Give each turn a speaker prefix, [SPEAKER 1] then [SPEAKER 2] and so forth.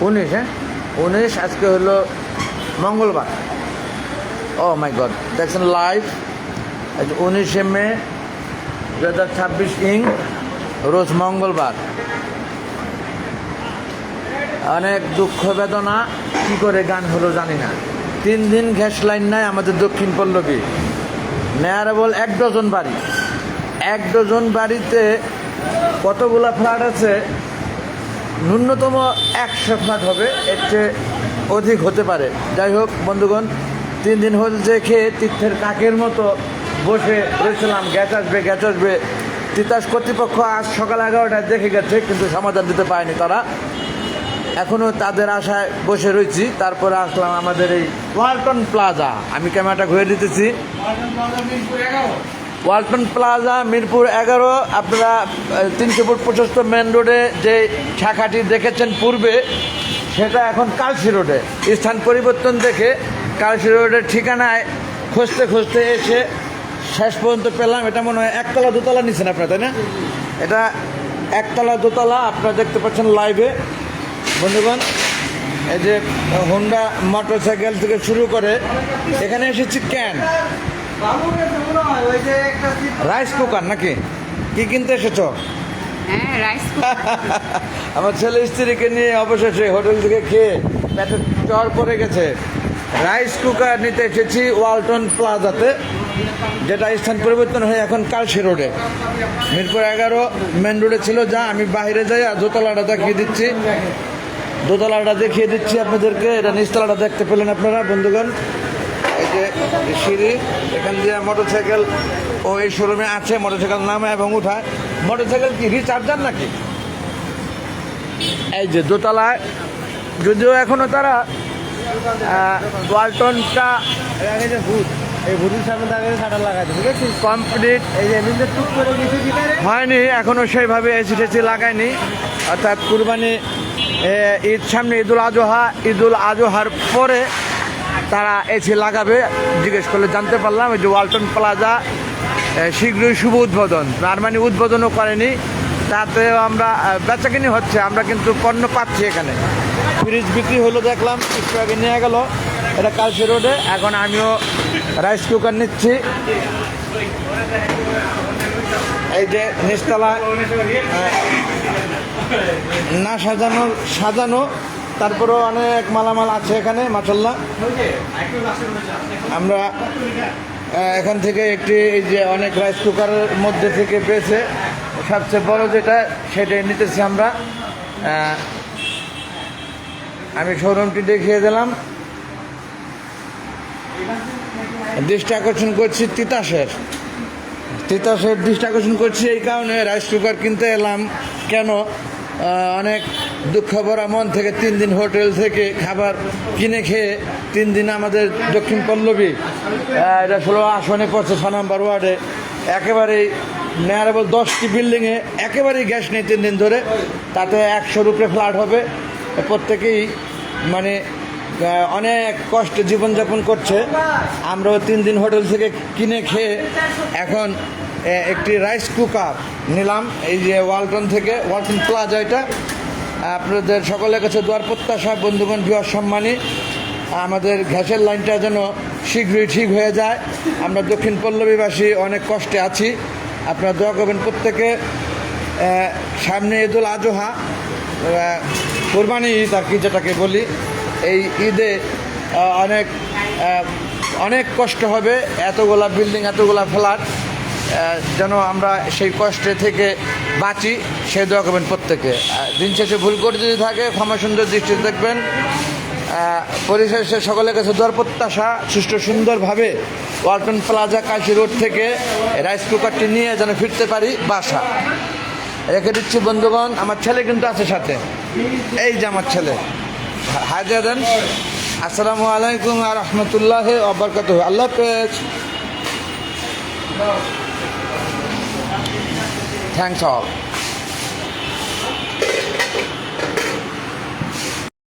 [SPEAKER 1] 19, হ্যাঁ 19, আজকে হলো মঙ্গলবার। ও মাই গড, দেখছেন লাইভ। আজ 19শে মে 2026 রোজ মঙ্গলবার। অনেক দুঃখ বেদনা, কী করে গান হলো জানি না। 3 দিন গ্যাস লাইন নাই আমাদের দক্ষিণ পল্লবী। মেয়ারেবল 1 ডজন বাড়ি, 1 ডজন বাড়িতে কতগুলা ফ্ল্যাট আছে? ন্যূনতম 100 ফ্ল্যাট হবে, এর চেয়ে অধিক হতে পারে। যাই হোক বন্ধুগণ, 3 দিন হচ্ছে খেয়ে তীর্থের কাকের মতো বসে রয়েছিলাম, গ্যাস আসবে গ্যাস আসবে। তিতাস কর্তৃপক্ষ আজ সকাল 11টায় দেখে গেছে, কিন্তু সমাধান দিতে পারেনি তারা। এখনও তাদের আশায় বসে রয়েছি। তারপরে আসলাম আমাদের এই ওয়ালটন প্লাজা। আমি ক্যামেরাটা ঘুরে দিতেছি। ওয়ালটন প্লাজা মিরপুর 11। আপনারা 300 ফুট প্রশস্ত মেন রোডে যে শাখাটি দেখেছেন পূর্বে, সেটা এখন কালসি রোডে। স্থান পরিবর্তন দেখে কালসি রোডের ঠিকানায় খুঁজতে খুঁজতে এসে শেষ পর্যন্ত পেলাম। এটা মনে হয় 1 তলা 2 তলা নিচ্ছেন আপনারা, তাই না? এটা 1 তলা 2 তলা আপনারা দেখতে পাচ্ছেন লাইভে বন্ধুগণ। এই যে হোন্ডা মোটরসাইকেল থেকে শুরু করে এখানে এসেছি কেন? রাইস কুকার নাকি কি কিনতে এসেছো? আমার ছেলে স্ত্রীকে নিয়ে অবশেষে হোটেল থেকে খেয়ে পেটে চর পড়ে গেছে। রাইস কুকার নিতে এসেছি ওয়ালটন প্লাজাতে, যেটা স্থান পরিবর্তন হয়ে এখন কালসি রোডে। মিরপুর 11 মেন রোডে ছিল যা। আমি বাইরে যাই আর দোতলাটা দেখিয়ে দিচ্ছি, দোতলাটা দেখিয়ে দিচ্ছি আপনাদেরকে। এটা নিচতলাটা দেখতে পেলেন আপনারা বন্ধুগণ। এই যে সিঁড়ি, এখান দিয়ে মোটরসাইকেল ও এই শোরুমে আছে, মোটরসাইকেল নামে এবং উঠায়। মোটরসাইকেল কি রিচার্জার নাকি? এই যে দোতলায়, যদিও এখনও তারা ওয়ালটনটা এই ভুতির সামনে দাঁড়িয়ে শাটার লাগাইছে, বুঝেছি কমপ্লিট। এই যে এমনিতে টুক করে কিছু হয়নি এখনও, সেইভাবে এসি টেসি লাগায়নি। অর্থাৎ কুরবানি ঈদ সামনে, ঈদুল আজহার পরে তারা এসি লাগাবে জিজ্ঞেস করলে জানতে পারলাম। এই যে ওয়ালটন প্লাজা শীঘ্রই শুভ উদ্বোধন, তার মানে উদ্বোধনও করেনি, তাতেও আমরা বেচাকিনি হচ্ছে, আমরা কিন্তু পণ্য পাচ্ছি এখানে। ফ্রিজ বিক্রি হলো দেখলাম, একটু আগে নিয়ে গেল, এটা কালসি রোডে। এখন আমিও রাইস কুকার নিচ্ছি। এই যে নিচতলা না সাজানো, তারপরেও অনেক মালামাল আছে এখানে মাশাআল্লাহ। আমরা এখান থেকে একটি, এই যে অনেক রাইস কুকারের মধ্যে থেকে পেয়েছে সবচেয়ে বড় যেটা, সেটাই নিতেছি আমরা। আমি শোরুমটি দেখিয়ে দিলাম। দৃষ্টি আকর্ষণ করছি তিতাসের দৃষ্টি আকর্ষণ করছি এই কারণে। রাইস কুকার কিনতে এলাম কেন? অনেক দুঃখ ভরা মন থেকে 3 দিন হোটেল থেকে খাবার কিনে খেয়ে 3 দিন আমাদের দক্ষিণ পল্লবী, এটা 16 আসনে পড়ছে 6 নম্বর ওয়ার্ডে। একেবারেই মেয়ারেবল 10টি বিল্ডিংয়ে একেবারেই গ্যাস নেই 3 দিন ধরে। তাতে 100-র উপরে ফ্ল্যাট হবে। প্রত্যেকেই মানে অনেক কষ্টে জীবনযাপন করছে। আমরাও 3 দিন হোটেল থেকে কিনে খেয়ে এখন একটি রাইস কুকার নিলাম এই যে ওয়ালটন থেকে, ওয়ালটন প্লাজা। এটা আপনাদের সকলের কাছে দোয়ার প্রত্যাশা বন্ধুগণ, ভিউয়ার সম্মানী। আমাদের গ্যাসের লাইনটা যেন শীঘ্রই ঠিক হয়ে যায়। আমরা দক্ষিণ পল্লবীবাসী অনেক কষ্টে আছি, আপনারা দোয়া করবেন প্রত্যেকে। সামনে ঈদুল আজহা, কোরবানি ঈদ আর কি যেটাকে বলি, এই ঈদে অনেক কষ্ট হবে। এতগুলা বিল্ডিং, এতগুলা ফ্ল্যাট, যেন আমরা সেই কষ্টে থেকে বাঁচি, সে দোয়া করবেন প্রত্যেকে। দিন শেষে ভুল করে যদি থাকে ক্ষমা সুন্দর দৃষ্টিতে দেখবেন। পরিশেষে সকলের কাছে দোয়ার প্রত্যাশা, সুষ্ঠু সুন্দরভাবে ওয়ালটন প্লাজা কালসি রোড থেকে রাইস কুকারটি নিয়ে যেন ফিরতে পারি বাসা। রেখে দিচ্ছি বন্ধুগণ। আমার ছেলে কিন্তু আছে সাথে, এই যে আমার ছেলে, হাজিয়া দেন। আসসালামু আলাইকুম ওয়া রাহমাতুল্লাহি ওয়া বারাকাতুহু। আল্লাহ হাফেজ। Thanks all.